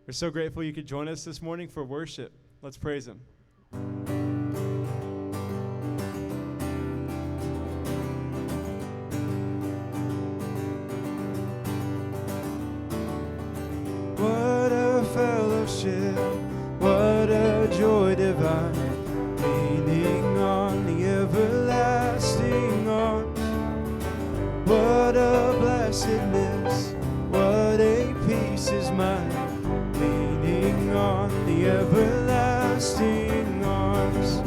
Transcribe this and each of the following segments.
We're so grateful you could join us this morning for worship. Let's praise him. What a fellowship, what a joy divine, leaning on the everlasting arms. What a blessedness, what a peace is mine, leaning on the everlasting arms.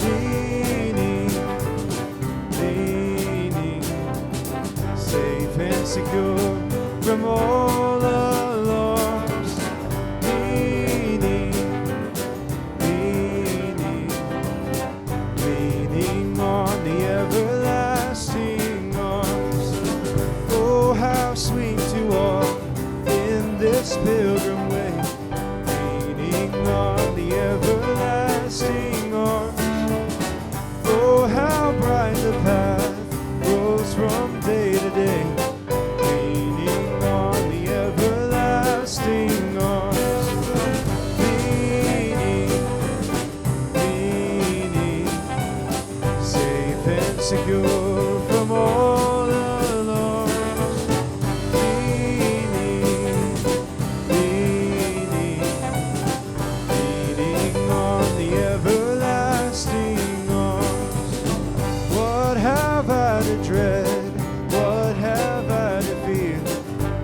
Leaning, leaning, safe and secure from all alarms. Leaning, leaning, leaning on the everlasting arms. Oh, how sweet to walk in this pilgrim way, leaning on the everlasting arms. Oh, how bright the path grows from day to day, leaning on the everlasting arms. Leaning, leaning, safe and secure from all alarms. Leaning, leaning, leaning on the everlasting arms. What have I to dread? What have I to fear?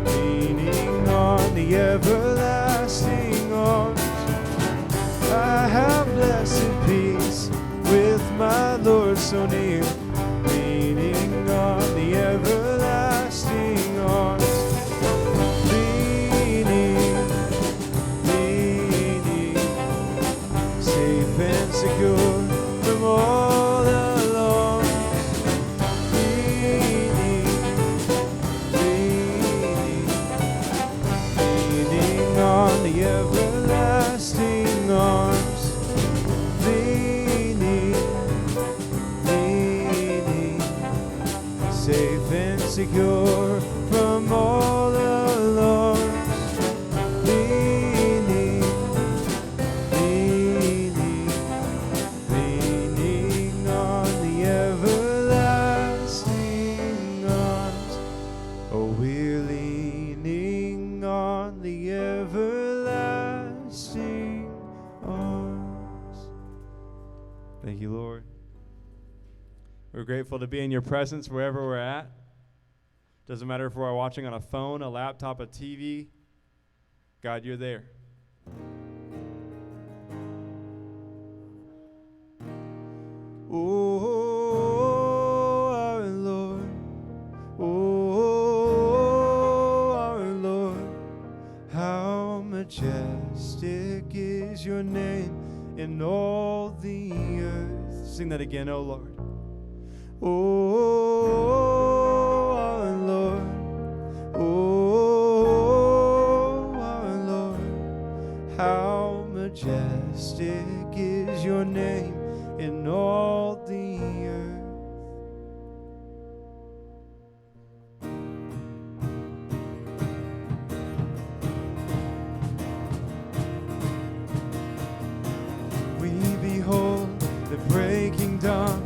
Leaning on the everlasting arms. I have blessed peace with my Lord so near, leaning on the everlasting arms. Leaning, leaning, safe and secure from all alarms. Leaning, leaning, leaning on the everlasting arms. Leaning, leaning, safe and secure from all alarms. Leaning, leaning, leaning on the everlasting arms. Oh, we're leaning on the everlasting arms. Thank you, Lord. We're grateful to be in your presence wherever we're at. Doesn't matter if we're watching on a phone, a laptop, a TV. God, you're there. Oh, our Lord. Oh, our Lord. How majestic is your name in all the earth. Sing that again, oh Lord. Oh, our Lord. Oh, our Lord. How majestic is your name in all the earth. We behold the breaking dawn,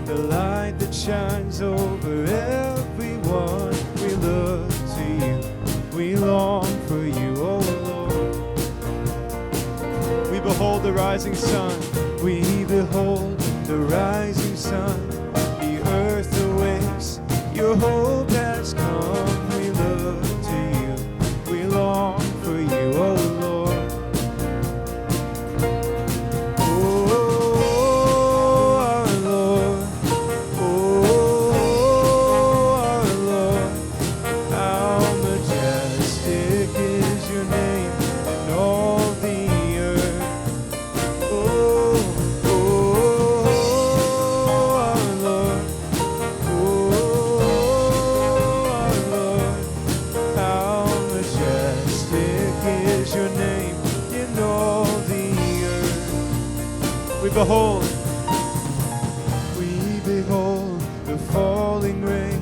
the light that shines over everyone. We look to you, we long for you, oh Lord. We behold the rising sun, we behold the rising sun. The earth awakes, your hope has come. We look to you, we long for you, oh Lord. Behold, we behold the falling rain,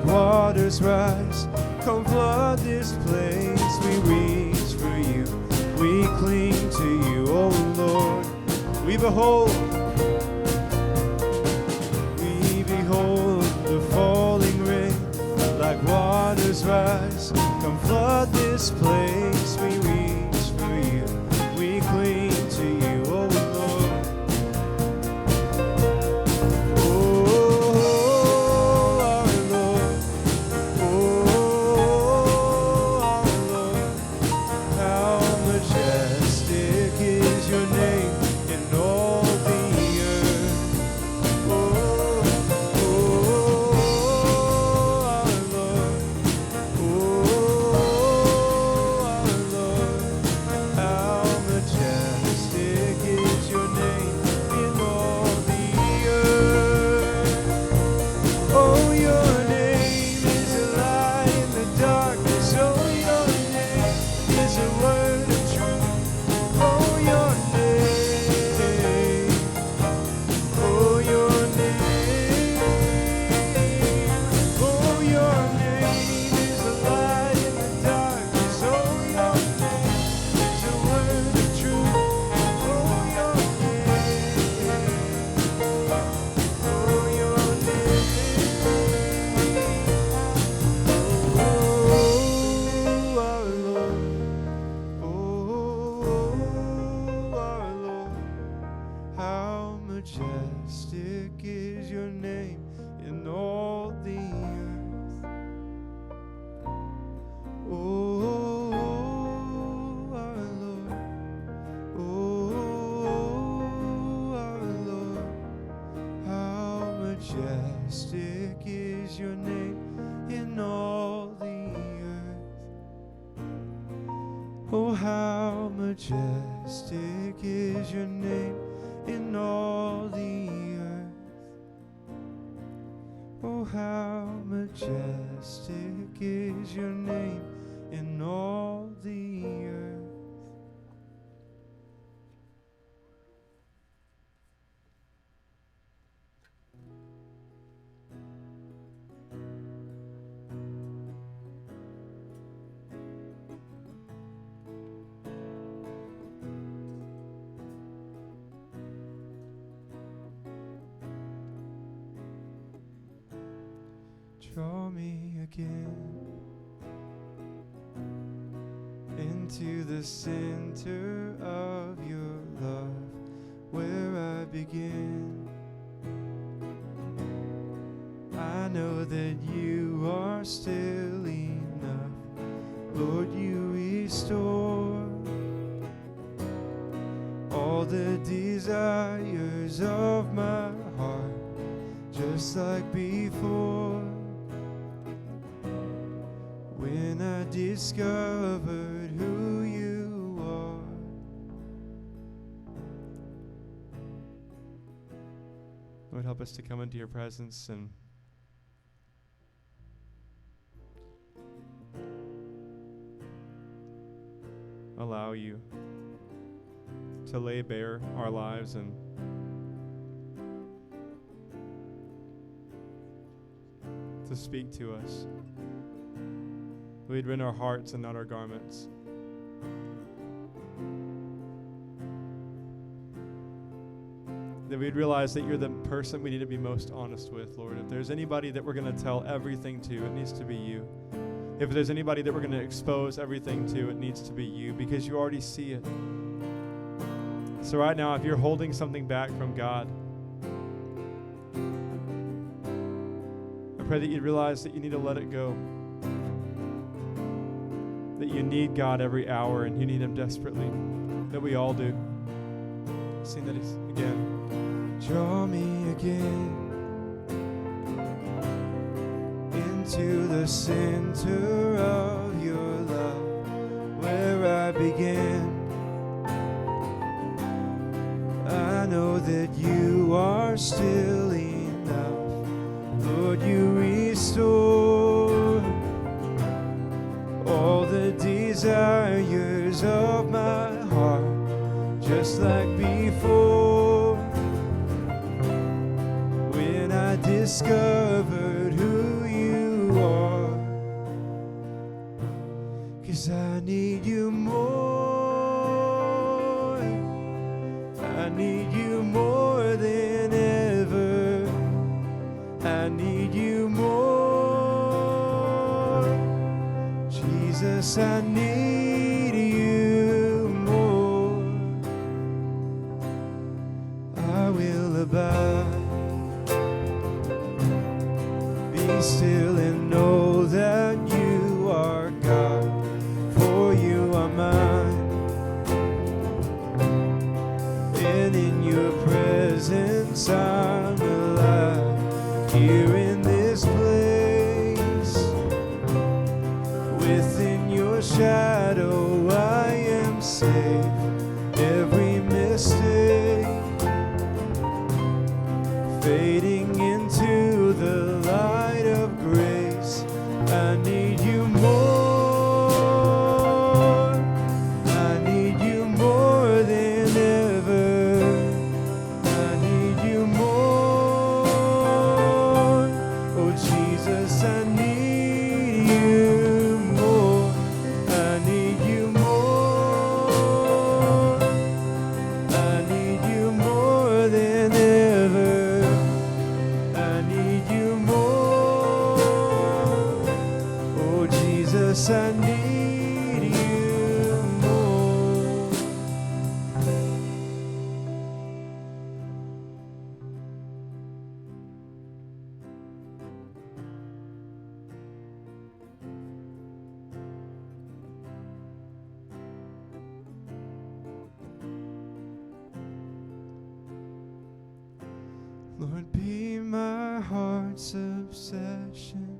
waters rise, come flood this place. We reach for you, behold the falling rain, like waters rise, come flood this place. We reach for you, we cling to you, oh Lord. Oh, our Lord. Oh, our Lord. How majestic is your name in all the earth. Oh, our Lord. Oh, our Lord. How majestic is your name in all the earth. Oh, your name is a light in the darkness. Oh, your name is a word of truth. Oh, your name. Oh, your name. Oh, your name is a light in the darkness. Oh, your name is a word of truth. Oh, your name. Oh, your name. Oh, our Lord. Oh, our Lord. How majestic is your name in all the earth. Oh, our Lord. Oh, our Lord. How majestic is your name in all the earth. Oh, how majestic is your name in all the earth. Oh, how majestic is your name in all the earth. Draw me again into the center of your love, where I begin. I know that you are still enough. Lord, you restore all the desires of my heart, just like before. When I discovered who you are. Lord, help us to come into your presence and allow you to lay bare our lives and to speak to us. We'd rend our hearts and not our garments. That we'd realize that you're the person we need to be most honest with, Lord. If there's anybody that we're going to tell everything to, it needs to be you. If there's anybody that we're going to expose everything to, it needs to be you, because you already see it. So right now, if you're holding something back from God, I pray that you'd realize that you need to let it go. That you need God every hour and you need him desperately. That we all do. Sing that again. Draw me again into the center of your love, where I began. I know that you are still enough. Lord, you restore all the desires of my heart, just like before. When I discovered who you are, 'cause I need you more. I need you Jesus, I need you more. I will abide. Be still and know that you are God, for you are mine. And in your presence I'm alive. Here in this place, within your shadow I am safe. Every mistake fading into the light of grace. I need you more. I need you more than ever. I need you more. Oh Jesus, I need you more. I need you more. I need you more than ever. I need you more. Oh Jesus, I need you more. Lord, be my heart's obsession,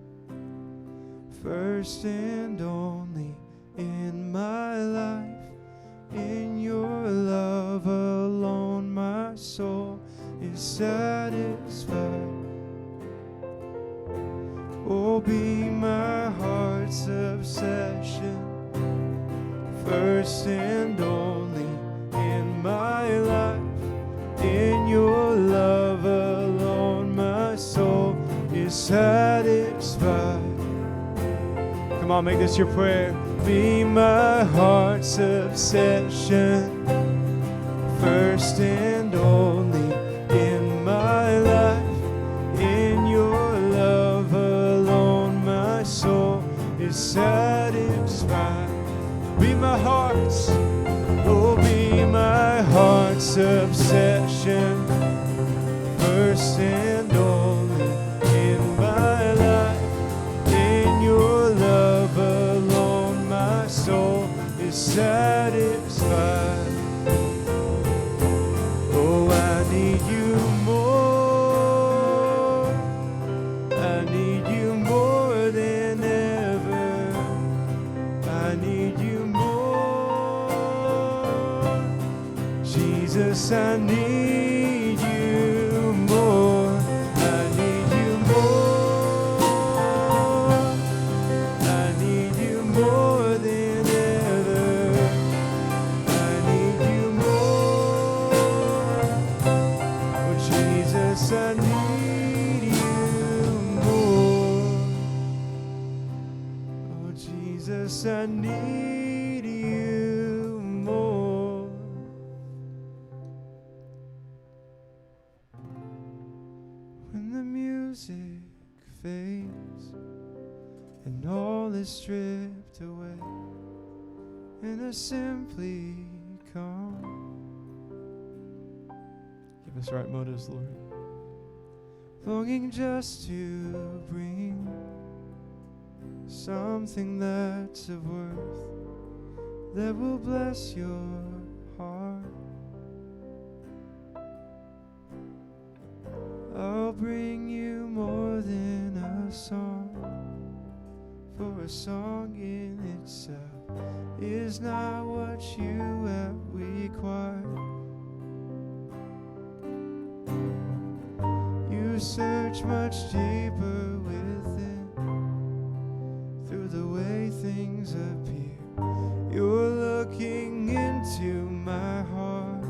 first and only in my life. In your love alone my soul is satisfied. Oh, be my heart's obsession, first and only in my life. In your love alone my soul is satisfied. Come on, make this your prayer. Be my heart's obsession, first and only in my life. In your love alone my soul is satisfied. Be my heart's, oh, be my heart's obsession, first and only in my life. In your love alone my soul is satisfied. Oh, I need you more. I need you more than ever. I need you more. Jesus, I need you more. I need you more. I need you more than ever. I need you more. Oh Jesus, I need you more. Oh Jesus, I need you more. When the music fades and all is stripped away, and I simply come. Give us right motives, Lord. Longing just to bring something that's of worth that will bless your heart. I'll bring you more than a song, for a song in itself is not what you have required. You search much deeper within, through the way things appear. You're looking into my heart.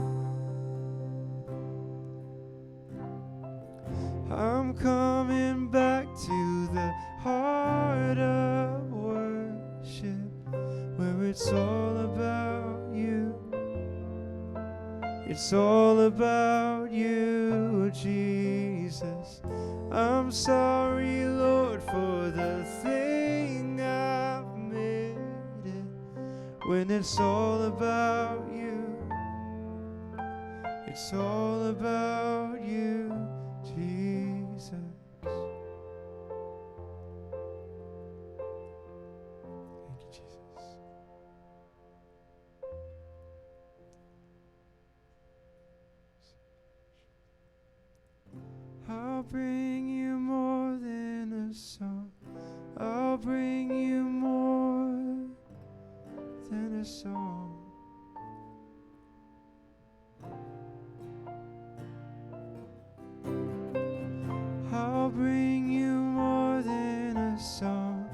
I'm coming back to the heart of worship, where it's all about you. It's all about you, Jesus. I'm sorry, Lord, for the thing I've made it. when it's all about you. It's all about you, Jesus. Thank you, Jesus. I'll bring you more than a song. I'll bring you more than a song. I'll bring you more than a song.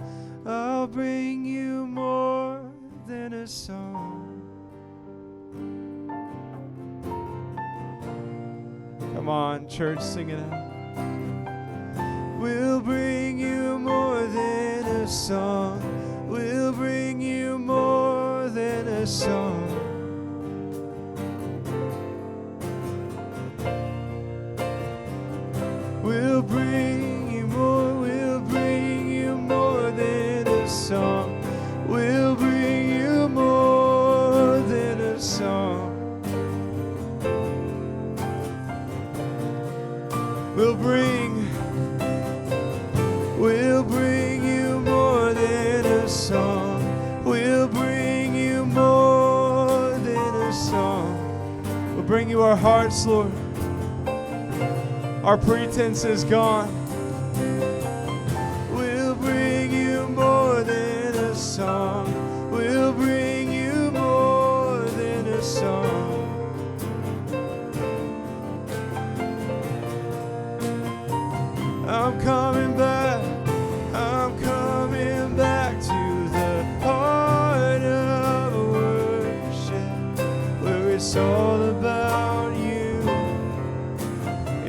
I'll bring you more than a song. Come on, church, sing it out. We'll bring you more than a song. We'll bring you more than a song. We'll bring you more. We'll bring you more than a song. We'll bring you more than a song. We'll bring you more than a song. We'll bring you more than a song. We'll bring you our hearts, Lord. Our pretense is gone. We'll bring you more than a song. We'll bring you more than a song. I'm coming back. I'm coming back to the heart of worship, where it's all about you.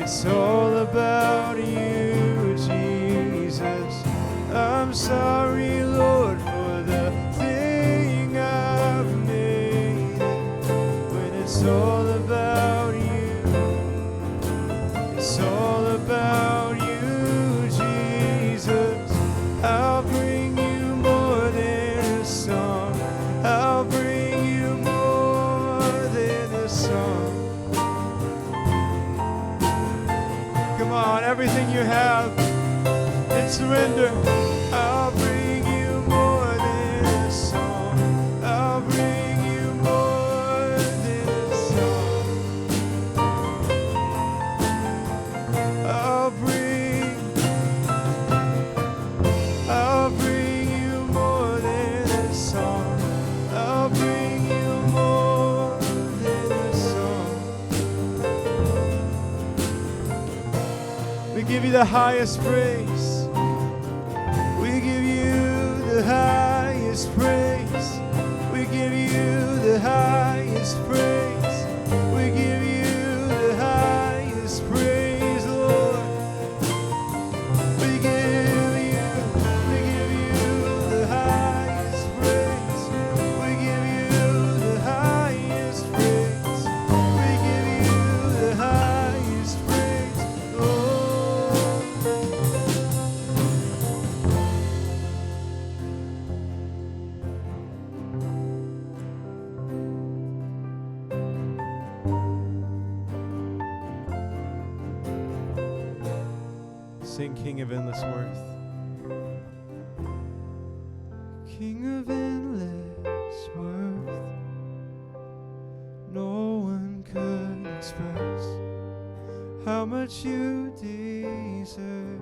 It's all about you, Jesus. I'm sorry, Lord, for the thing I've made. When it's all about you, it's all about you. I'll bring you more than a song. I'll bring you more than a song. Come on, everything you have, and surrender. I'll bring you more than a song. I'll bring you more than a song. I'll bring you more than a song. I'll bring you more than a song. We give you the highest praise. We give you the highest praise. We give you the highest praise. We give you the highest praise, Lord. We give you the highest praise. We give you the highest praise. We give you the highest praise, Lord. Sing King of Endless Worth. King of endless worth, no one could express how much you deserve.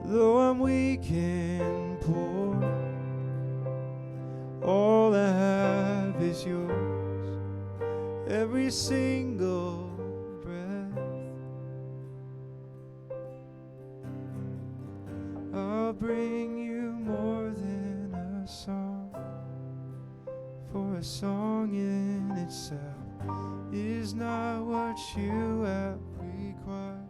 Though I'm weak and poor, all I have is yours. Every single breath, I'll bring you more than a song, for a song in itself is not what you have required.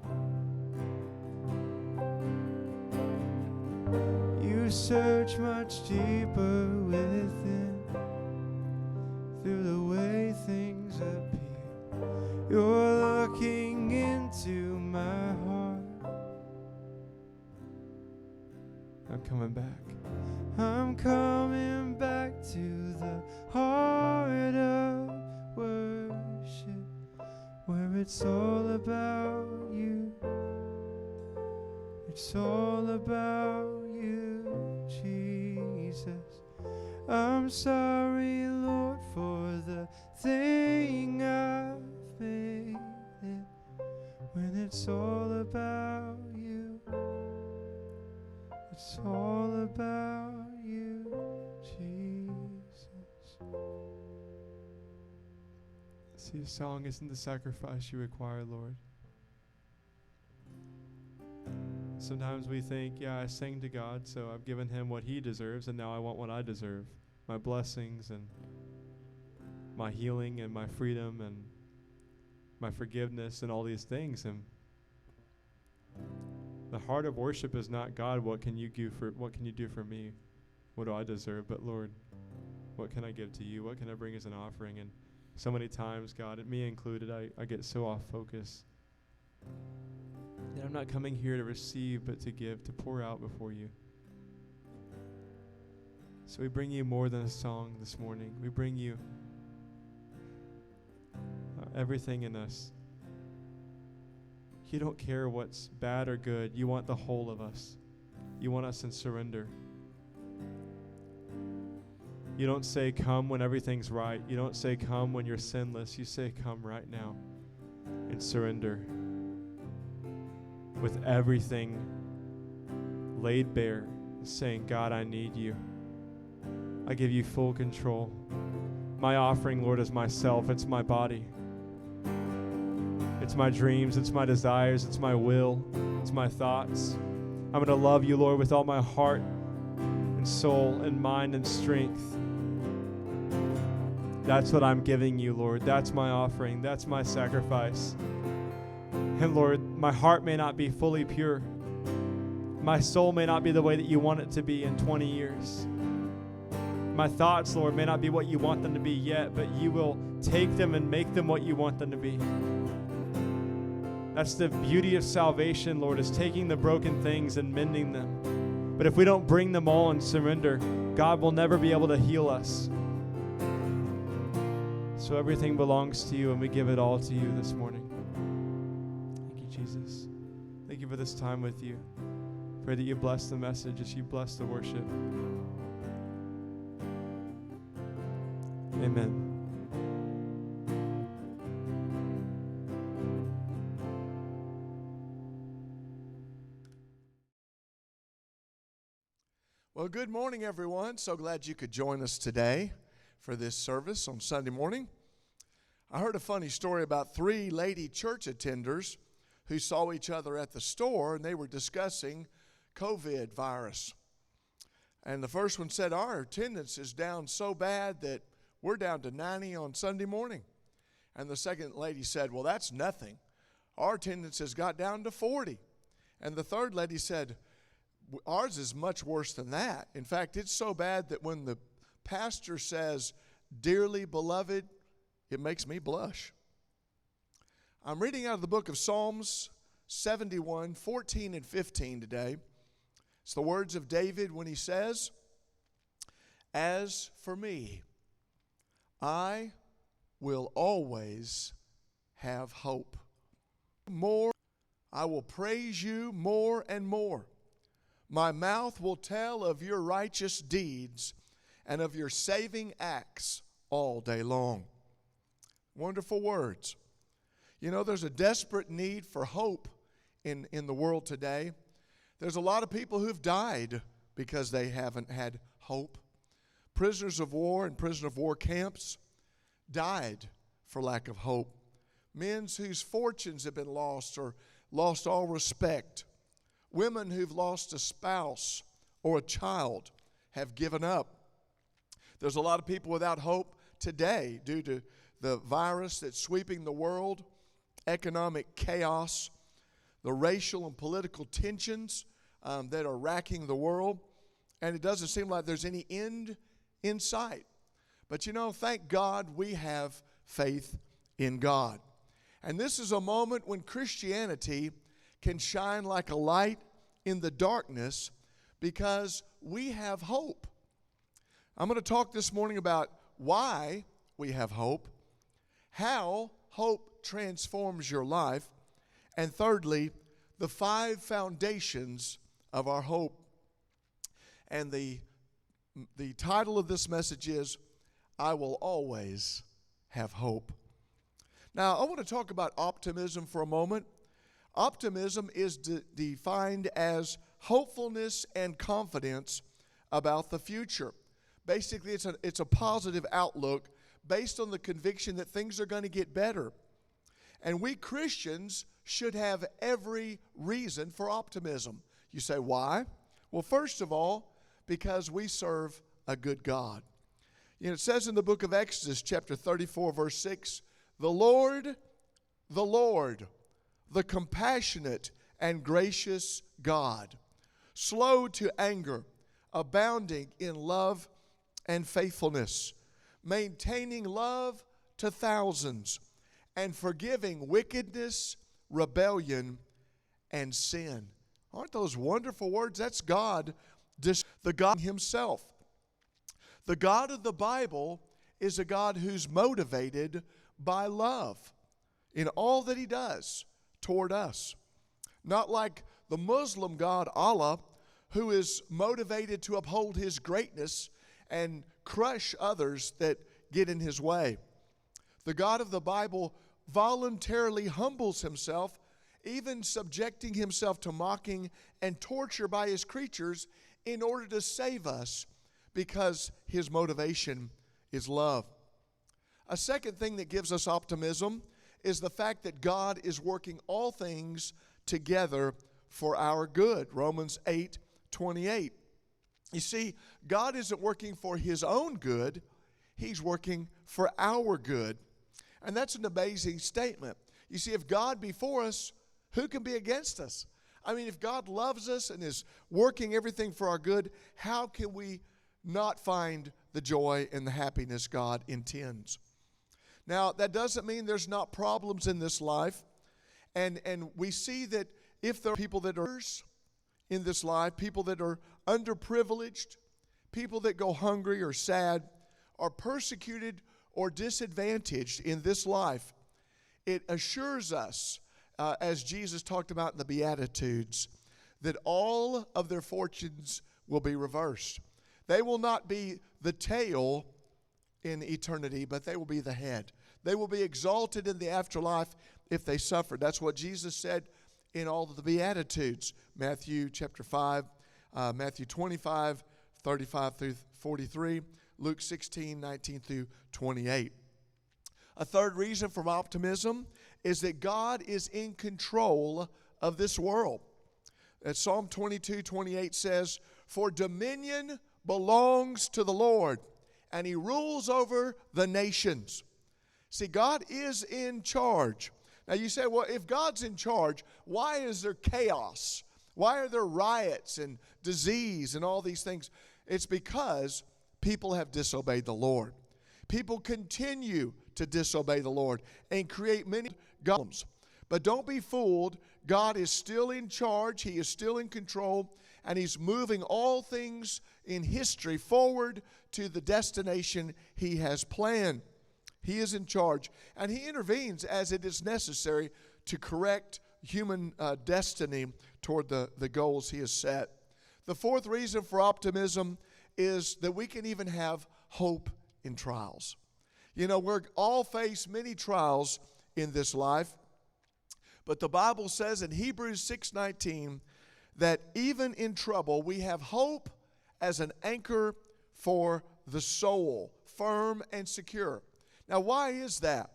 You search much deeper within, through the way things appear. You're looking into my heart. coming back. I'm coming back to the heart of worship, where it's all about you. It's all about you, Jesus. I'm sorry, Lord, for the thing I've made it, when it's all about you. It's all about you, Jesus. See, a song isn't the sacrifice you require, Lord. Sometimes we think, yeah, I sang to God, so I've given him what he deserves, and now I want what I deserve. My blessings and my healing and my freedom and my forgiveness and all these things. And the heart of worship is not, God, what can you do for me? What do I deserve? But Lord, what can I give to you? What can I bring as an offering? And so many times, God, and me included, I get so off focus that I'm not coming here to receive, but to give, to pour out before you. So we bring you more than a song this morning. We bring you everything in us. You don't care what's bad or good. You want the whole of us. You want us in surrender. You don't say come when everything's right. You don't say come when you're sinless. You say come right now and surrender with everything laid bare, saying, God, I need you. I give you full control. My offering, Lord, is myself. It's my body. It's my dreams. It's my desires. It's my will. It's my thoughts. I'm going to love you, Lord, with all my heart and soul and mind and strength. That's what I'm giving you, Lord. That's my offering. That's my sacrifice. And Lord, my heart may not be fully pure. My soul may not be the way that you want it to be in 20 years. My thoughts, Lord, may not be what you want them to be yet, but you will take them and make them what you want them to be. That's the beauty of salvation, Lord, is taking the broken things and mending them. But if we don't bring them all and surrender, God will never be able to heal us. So everything belongs to you, and we give it all to you this morning. Thank you, Jesus. Thank you for this time with you. Pray that you bless the message as you bless the worship. Amen. Well, good morning, everyone. So glad you could join us today for this service on Sunday morning. I heard a funny story about 3 lady church attenders who saw each other at the store, and they were discussing COVID virus. And the first one said, our attendance is down so bad that we're down to 90 on Sunday morning. And the second lady said, well, that's nothing. Our attendance has got down to 40. And the third lady said, ours is much worse than that. In fact, it's so bad that when the pastor says, dearly beloved, it makes me blush. I'm reading out of the book of Psalms 71, 14 and 15 today. It's the words of David when he says, as for me, I will always have hope. More, I will praise you more and more. My mouth will tell of your righteous deeds and of your saving acts all day long. Wonderful words. You know, there's a desperate need for hope in the world today. There's a lot of people who've died because they haven't had hope. Prisoners of war in prisoner of war camps died for lack of hope. Men whose fortunes have been lost or lost all respect. Women who've lost a spouse or a child have given up. There's a lot of people without hope today due to the virus that's sweeping the world, economic chaos, the racial and political tensions that are racking the world, and it doesn't seem like there's any end in sight. But you know, thank God we have faith in God. And this is a moment when Christianity can shine like a light in the darkness because we have hope. I'm going to talk this morning about why we have hope, how hope transforms your life, and thirdly, the 5 foundations of our hope. And the title of this message is, I Will Always Have Hope. Now, I want to talk about optimism for a moment. Optimism is defined as hopefulness and confidence about the future. Basically, it's a positive outlook based on the conviction that things are going to get better. And we Christians should have every reason for optimism. You say, why? Well, first of all, because we serve a good God. You know, it says in the book of Exodus, chapter 34, verse 6, the Lord, the compassionate and gracious God, slow to anger, abounding in love and faithfulness, maintaining love to thousands, and forgiving wickedness, rebellion, and sin. Aren't those wonderful words? That's God, the God himself. The God of the Bible is a God who's motivated by love in all that he does toward us. Not like the Muslim God Allah, who is motivated to uphold his greatness and crush others that get in his way. The God of the Bible voluntarily humbles himself, even subjecting himself to mocking and torture by his creatures in order to save us, because his motivation is love. A second thing that gives us optimism is the fact that God is working all things together for our good. Romans 8:28. You see, God isn't working for his own good. He's working for our good. And that's an amazing statement. You see, if God be for us, who can be against us? I mean, if God loves us and is working everything for our good, how can we not find the joy and the happiness God intends? Now, that doesn't mean there's not problems in this life. And we see that if there are people that are in this life, people that are underprivileged, people that go hungry or sad, or persecuted or disadvantaged in this life, it assures us, as Jesus talked about in the Beatitudes, that all of their fortunes will be reversed. They will not be the tail in eternity, but they will be the head. They will be exalted in the afterlife if they suffer. That's what Jesus said in all of the Beatitudes. Matthew chapter 5, Matthew 25, 35 through 43, Luke 16, 19 through 28. A third reason for optimism is that God is in control of this world. As Psalm 22:28 says, for dominion belongs to the Lord, and he rules over the nations. See, God is in charge. Now you say, well, if God's in charge, why is there chaos? Why are there riots and disease and all these things? It's because people have disobeyed the Lord. People continue to disobey the Lord and create many problems. But don't be fooled. God is still in charge. He is still in control. And he's moving all things in history forward to the destination he has planned. He is in charge. And he intervenes as it is necessary to correct human destiny toward the goals he has set. The fourth reason for optimism is that we can even have hope in trials. You know, we all face many trials in this life, but the Bible says in Hebrews 6:19 that even in trouble we have hope as an anchor for the soul, firm and secure. Now, why is that?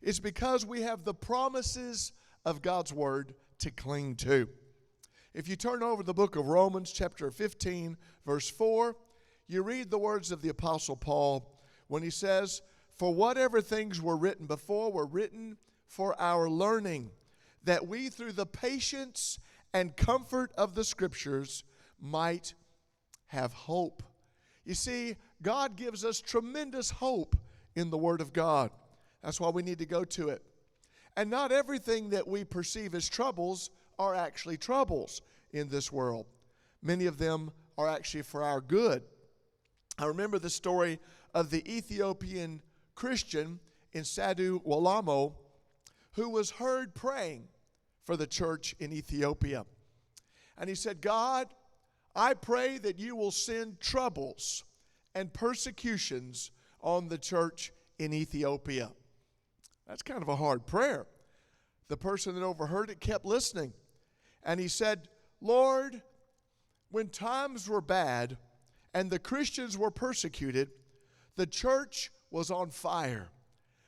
It's because we have the promises of God's word to cling to. If you turn over the book of Romans chapter 15, verse 4, you read the words of the Apostle Paul when he says, for whatever things were written before were written for our learning, that we through the patience and comfort of the Scriptures might have hope. You see, God gives us tremendous hope in the Word of God. That's why we need to go to it. And not everything that we perceive as troubles are actually troubles in this world. many of them are actually for our good. I remember the story of the Ethiopian Christian in Sadu Walamo who was heard praying for the church in Ethiopia. And he said, God, I pray that you will send troubles and persecutions on the church in Ethiopia. That's kind of a hard prayer. The person that overheard it kept listening. And he said, Lord, when times were bad and the Christians were persecuted, the church was on fire.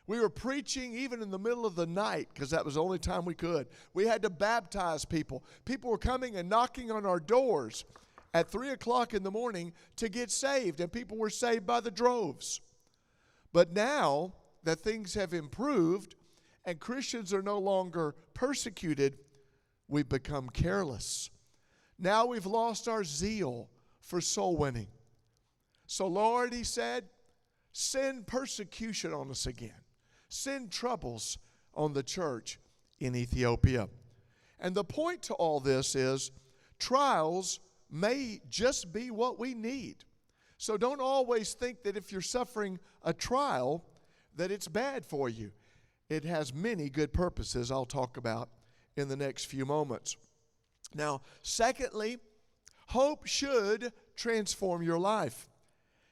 We were preaching even in the middle of the night because that was the only time we could. We had to baptize people. People were coming and knocking on our doors at 3 o'clock in the morning to get saved, and people were saved by the droves. But now that things have improved and Christians are no longer persecuted, we've become careless. Now we've lost our zeal for soul winning. So Lord, he said, send persecution on us again. Send troubles on the church in Ethiopia. And the point to all this is trials may just be what we need. So don't always think that if you're suffering a trial that it's bad for you. It has many good purposes I'll talk about in the next few moments. Now, secondly, hope should transform your life.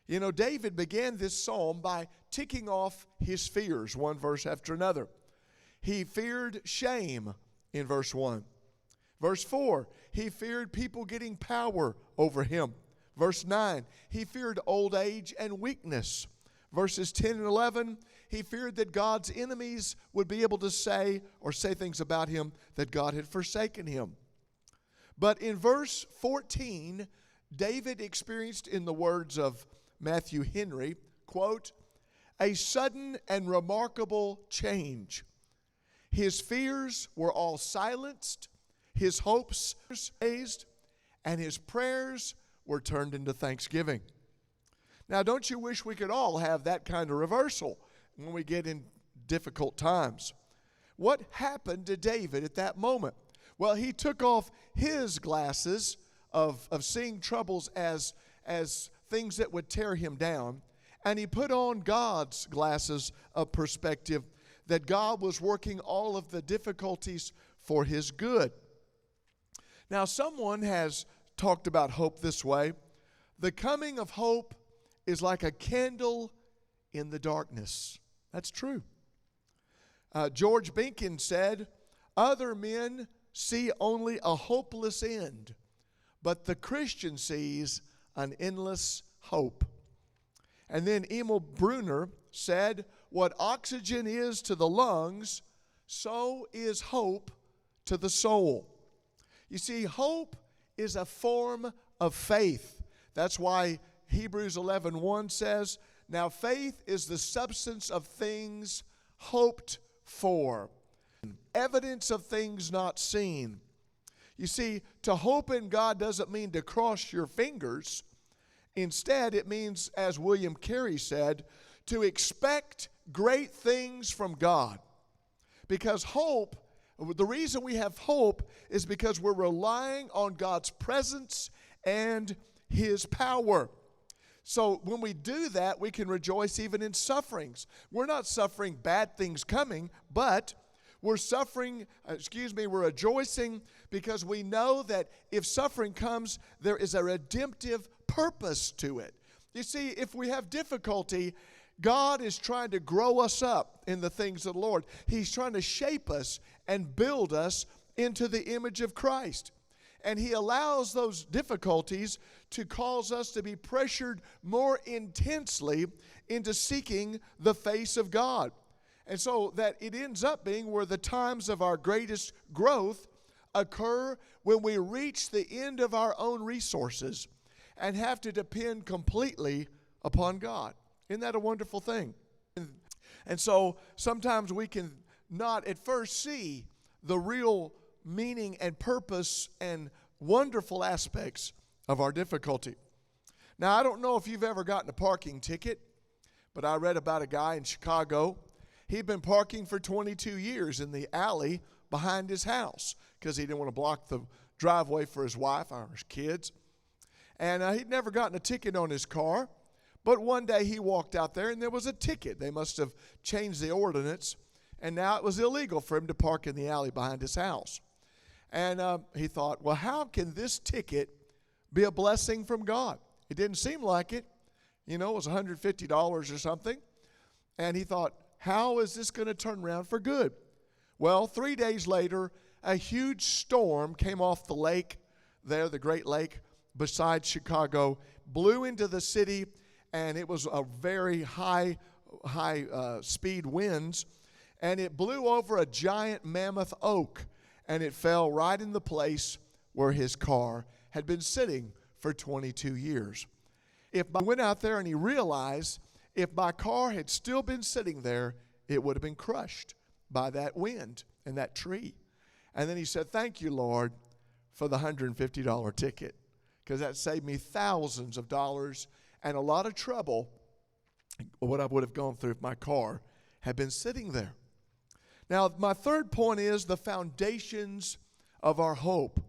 You know, David began this psalm by ticking off his fears, one verse after another. He feared shame in verse 1. Verse 4, he feared people getting power over him. Verse 9, he feared old age and weakness. Verses 10 and 11, he feared that God's enemies would be able to say things about him that God had forsaken him. But in verse 14, David experienced, in the words of Matthew Henry, quote, a sudden and remarkable change. His fears were all silenced, his hopes raised, and his prayers were turned into thanksgiving. Now, don't you wish we could all have that kind of reversal when we get in difficult times? What happened to David at that moment? Well, he took off his glasses of seeing troubles as things that would tear him down, and he put on God's glasses of perspective, that God was working all of the difficulties for his good. Now, someone has talked about hope this way. The coming of hope is like a candle in the darkness. That's true. George Benkin said, other men see only a hopeless end, but the Christian sees an endless hope. And then Emil Brunner said, what oxygen is to the lungs, so is hope to the soul. You see, hope is a form of faith. That's why Hebrews 11:1 says, now faith is the substance of things hoped for, evidence of things not seen. You see, to hope in God doesn't mean to cross your fingers. Instead, it means, as William Carey said, to expect great things from God. Because hope, the reason we have hope is because we're relying on God's presence and his power. So when we do that, we can rejoice even in sufferings. We're not suffering bad things coming, but we're rejoicing because we know that if suffering comes, there is a redemptive purpose to it. You see, if we have difficulty, God is trying to grow us up in the things of the Lord. He's trying to shape us and build us into the image of Christ. And he allows those difficulties to cause us to be pressured more intensely into seeking the face of God. And so that it ends up being where the times of our greatest growth occur when we reach the end of our own resources and have to depend completely upon God. Isn't that a wonderful thing? And so sometimes we can not at first see the real meaning and purpose and wonderful aspects of our difficulty. Now, I don't know if you've ever gotten a parking ticket, but I read about a guy in Chicago. He'd been parking for 22 years in the alley behind his house because he didn't want to block the driveway for his wife or his kids. And he'd never gotten a ticket on his car. But one day he walked out there and there was a ticket. They must have changed the ordinance. And now it was illegal for him to park in the alley behind his house. And he thought, well, how can this ticket be a blessing from God? It didn't seem like it. You know, it was $150 or something. And he thought, how is this going to turn around for good? Well, 3 days later, a huge storm came off the lake there, the Great Lake beside Chicago, blew into the city, and it was a very high speed winds, and it blew over a giant mammoth oak, and it fell right in the place where his car had been sitting for 22 years. If I went out there and he realized if my car had still been sitting there, it would have been crushed by that wind and that tree. And then he said, thank you, Lord, for the $150 ticket, because that saved me thousands of dollars and a lot of trouble, what I would have gone through if my car had been sitting there. Now, my third point is the foundations of our hope.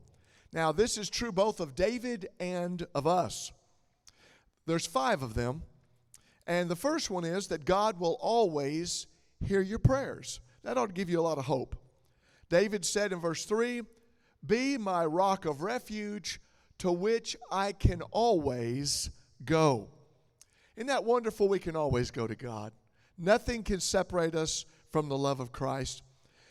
Now, this is true both of David and of us. There's 5 of them. And the first one is that God will always hear your prayers. That ought to give you a lot of hope. David said in verse 3, be my rock of refuge to which I can always go. Isn't that wonderful? We can always go to God. Nothing can separate us from the love of Christ.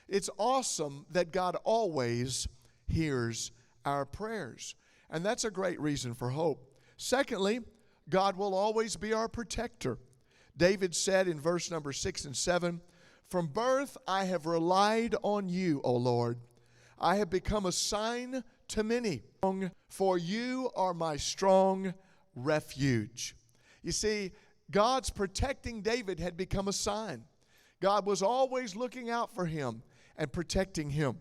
It's awesome that God always hears our prayers. And that's a great reason for hope. Secondly, God will always be our protector. David said in verse number 6 and 7, from birth I have relied on you, O Lord. I have become a sign to many, for you are my strong refuge. You see, God's protecting David had become a sign. God was always looking out for him and protecting him.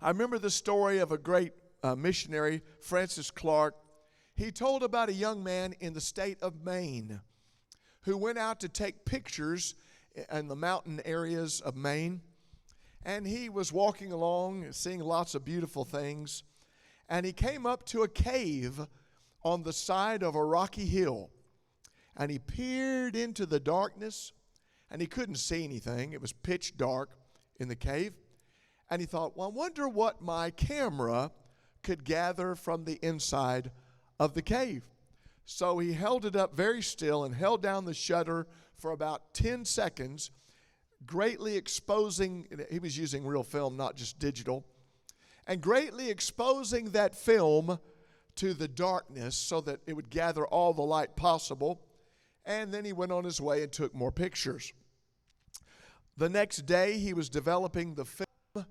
I remember the story of a great missionary, Francis Clark. He told about a young man in the state of Maine who went out to take pictures in the mountain areas of Maine. And he was walking along, seeing lots of beautiful things. And he came up to a cave on the side of a rocky hill. And he peered into the darkness, and he couldn't see anything. It was pitch dark in the cave. And he thought, well, I wonder what my camera could gather from the inside of the cave. So he held it up very still and held down the shutter for about 10 seconds, greatly exposing, he was using real film, not just digital, and greatly exposing that film to the darkness so that it would gather all the light possible. And then he went on his way and took more pictures. The next day he was developing the film,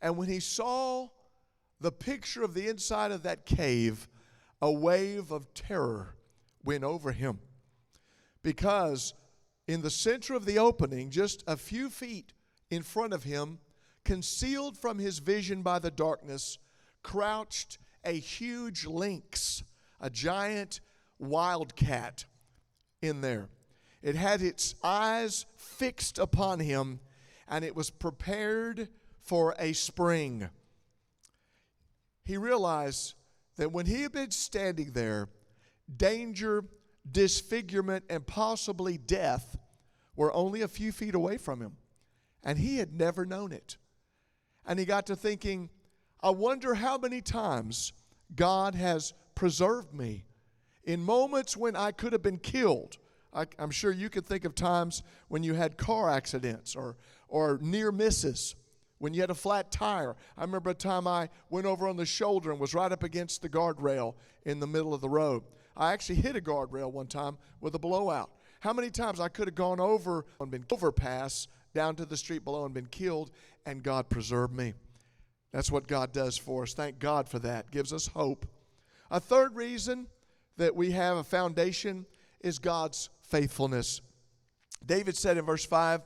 and when he saw the picture of the inside of that cave, a wave of terror went over him, because in the center of the opening, just a few feet in front of him, concealed from his vision by the darkness, crouched a huge lynx, a giant wildcat in there. It had its eyes fixed upon him, and it was prepared for a spring. He realized that when he had been standing there, danger, disfigurement, and possibly death were only a few feet away from him. And he had never known it. And he got to thinking, I wonder how many times God has preserved me in moments when I could have been killed. I'm sure you could think of times when you had car accidents or near misses, when you had a flat tire. I remember a time I went over on the shoulder and was right up against the guardrail in the middle of the road. I actually hit a guardrail one time with a blowout. How many times I could have gone over and been overpass down to the street below and been killed, and God preserved me. That's what God does for us. Thank God for that. Gives us hope. A third reason that we have a foundation is God's faithfulness. David said in verse 5,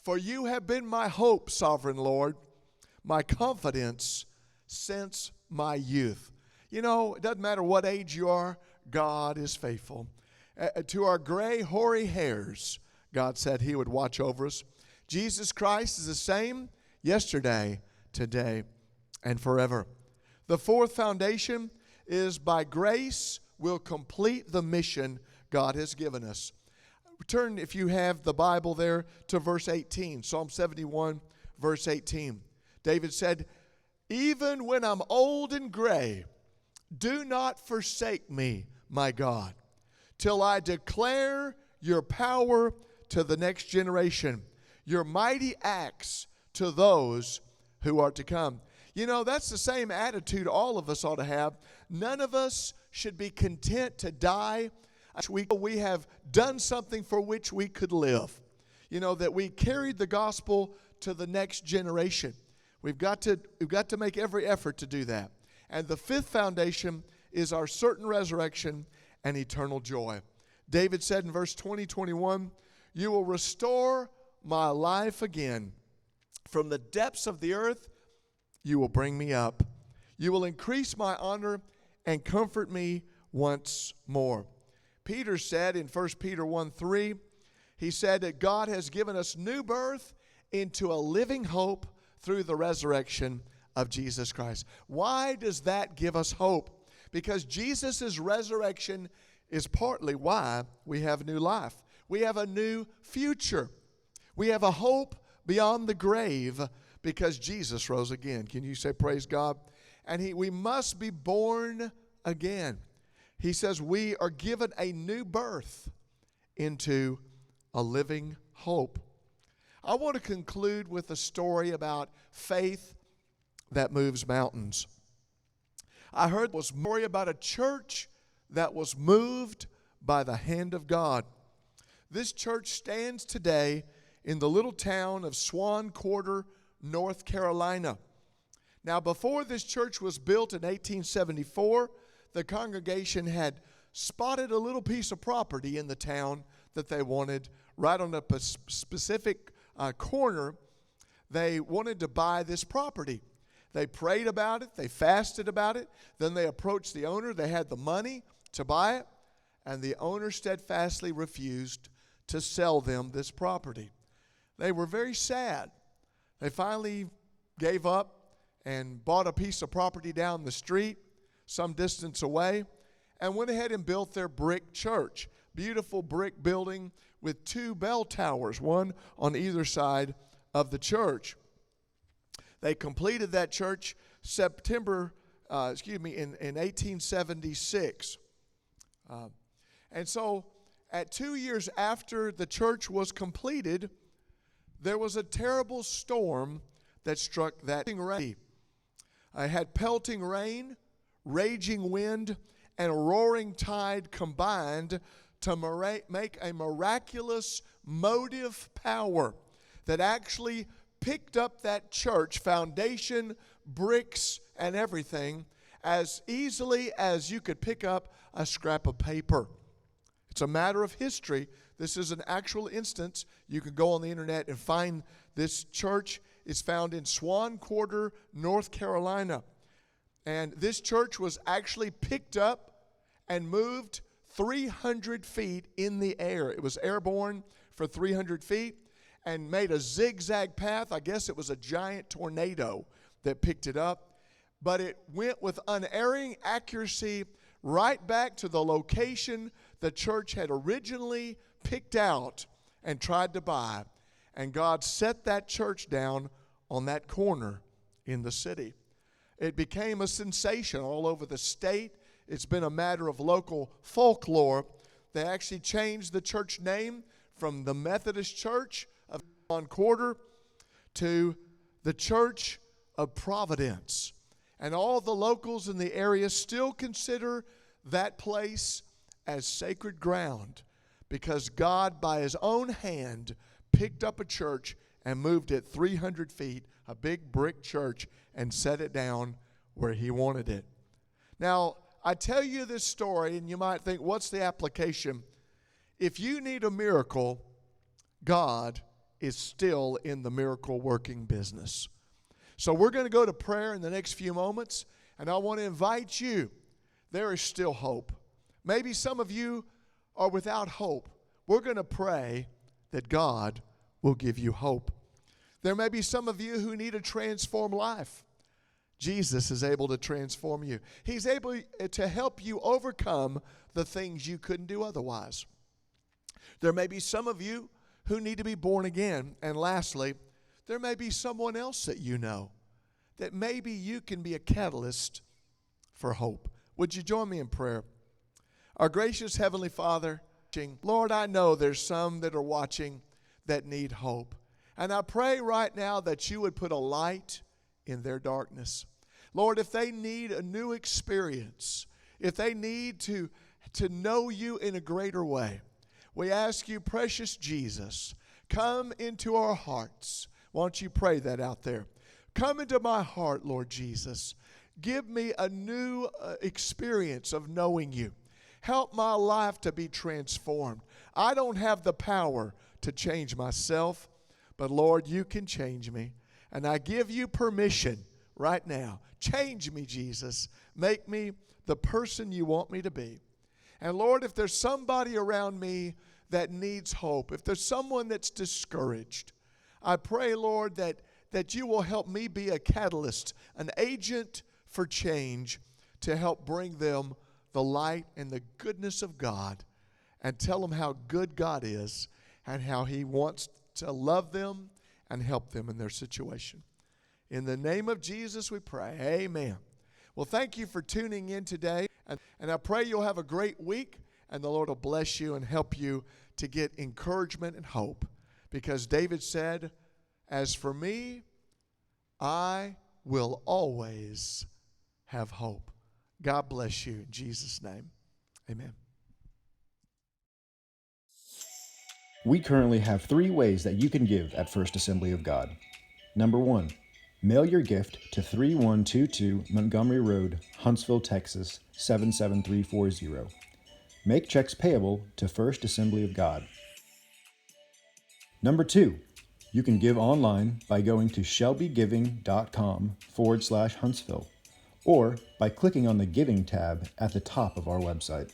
for you have been my hope, sovereign Lord, my confidence since my youth. You know, it doesn't matter what age you are, God is faithful. To our gray, hoary hairs, God said he would watch over us. Jesus Christ is the same yesterday, today, and forever. The fourth foundation is by grace we'll complete the mission God has given us. Turn, if you have the Bible there, to verse 18. Psalm 71, verse 18. David said, "Even when I'm old and gray, do not forsake me, my God, till I declare your power to the next generation, your mighty acts to those who are to come." You know, that's the same attitude all of us ought to have. None of us should be content to die. We have done something for which we could live. You know, that we carried the gospel to the next generation. We've got to make every effort to do that. And the fifth foundation is our certain resurrection and eternal joy. David said in verse 20-21, "You will restore my life again. From the depths of the earth, you will bring me up. You will increase my honor and comfort me once more." Peter said in 1 Peter 1:3, he said that God has given us new birth into a living hope through the resurrection of Jesus Christ. Why does that give us hope? Because Jesus' resurrection is partly why we have new life. We have a new future. We have a hope beyond the grave because Jesus rose again. Can you say praise God? And we must be born again. He says we are given a new birth into a living hope. I want to conclude with a story about faith that moves mountains. I heard a story about a church that was moved by the hand of God. This church stands today in the little town of Swan Quarter, North Carolina. Now, before this church was built in 1874, the congregation had spotted a little piece of property in the town that they wanted, right on a specific corner. They wanted to buy this property. They prayed about it. They fasted about it. Then they approached the owner. They had the money to buy it, and the owner steadfastly refused to sell them this property. They were very sad. They finally gave up and bought a piece of property down the street, some distance away, and went ahead and built their brick church. Beautiful brick building with 2 bell towers, one on either side of the church. They completed that church in 1876. And so at 2 years after the church was completed, there was a terrible storm that struck that rain. I had pelting rain, raging wind, and a roaring tide combined to make a miraculous motive power that actually picked up that church, foundation, bricks, and everything, as easily as you could pick up a scrap of paper. It's a matter of history. This is an actual instance. You can go on the internet and find this church. It's found in Swan Quarter, North Carolina. And this church was actually picked up and moved 300 feet in the air. It was airborne for 300 feet and made a zigzag path. I guess it was a giant tornado that picked it up. But it went with unerring accuracy right back to the location the church had originally picked out and tried to buy. And God set that church down on that corner in the city. It became a sensation all over the state. It's been a matter of local folklore. They actually changed the church name from the Methodist Church of Swan Quarter to the Church of Providence. And all the locals in the area still consider that place as sacred ground because God, by His own hand, picked up a church and moved it 300 feet, a big brick church, and set it down where He wanted it. Now, I tell you this story, and you might think, what's the application? If you need a miracle, God is still in the miracle-working business. So we're going to go to prayer in the next few moments, and I want to invite you. There is still hope. Maybe some of you are without hope. We're going to pray that God will give you hope. There may be some of you who need a transformed life. Jesus is able to transform you. He's able to help you overcome the things you couldn't do otherwise. There may be some of you who need to be born again. And lastly, there may be someone else that you know that maybe you can be a catalyst for hope. Would you join me in prayer? Our gracious Heavenly Father, Lord, I know there's some that are watching that need hope. And I pray right now that you would put a light in their darkness. Lord, if they need a new experience, if they need to know you in a greater way, we ask you, precious Jesus, come into our hearts. Why don't you pray that out there? Come into my heart, Lord Jesus. Give me a new experience of knowing you. Help my life to be transformed. I don't have the power to change myself, but Lord, you can change me. And I give you permission right now. Change me, Jesus. Make me the person you want me to be. And Lord, if there's somebody around me that needs hope, if there's someone that's discouraged, I pray, Lord, that you will help me be a catalyst, an agent for change to help bring them the light and the goodness of God and tell them how good God is and how He wants to love them and help them in their situation. In the name of Jesus we pray. Amen. Well, thank you for tuning in today. And I pray you'll have a great week and the Lord will bless you and help you to get encouragement and hope. Because David said, as for me, I will always have hope. God bless you in Jesus' name. Amen. We currently have 3 ways that you can give at First Assembly of God. Number 1, mail your gift to 3122 Montgomery Road, Huntsville, Texas, 77340. Make checks payable to First Assembly of God. Number 2, you can give online by going to shelbygiving.com/Huntsville or by clicking on the Giving tab at the top of our website.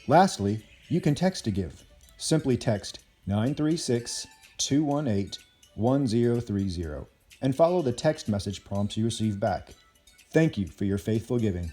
Lastly, you can text to give. Simply text 936-218-1030 and follow the text message prompts you receive back. Thank you for your faithful giving.